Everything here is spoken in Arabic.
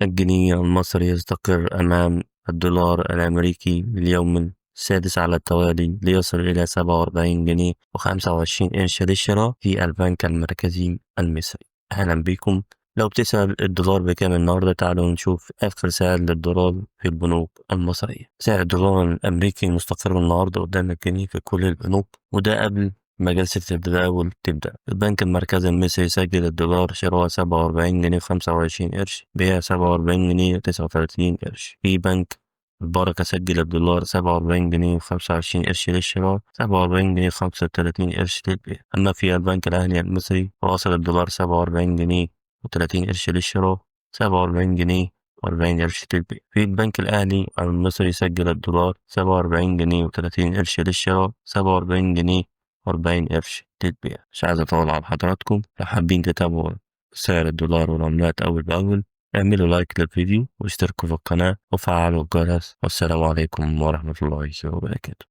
الجنيه المصري يستقر أمام الدولار الأمريكي لليوم السادس على التوالي، ليصل إلى 47 جنيه و25 قرش للشراء في البنك المركزي المصري. أهلا بكم. لو بتسأل الدولار بكام النهاردة، تعالوا نشوف آخر سعر للدولار في البنوك المصرية. سعر الدولار الأمريكي مستقر النهاردة قدام الجنيه في كل البنوك، وده قبل ما جلسة التداول تبدأ. البنك المركزي المصري سجل الدولار شراء 47 جنيه و25 قرش، بيع 47 جنيه و39 قرش. في بنك البركة سجل الدولار 47 جنيه و25 قرش للشراء، 47 جنيه و35 قرش للبيع. أما في البنك الأهلي المصري وصل الدولار 47 جنيه و30 قرش للشراء، 47 جنيه و40 قرش للبيع. في البنك الأهلي المصري سجل الدولار 47 جنيه و30 قرش للشراء، 47 جنيه و40 قرش للبيع. مش عايز أطول على حضراتكم. لو حابين تتابعوا سعر الدولار والعملات أول بأول، اعملوا لايك للفيديو واشتركوا في القناة وفعلوا الجرس. والسلام عليكم ورحمة الله وبركاته.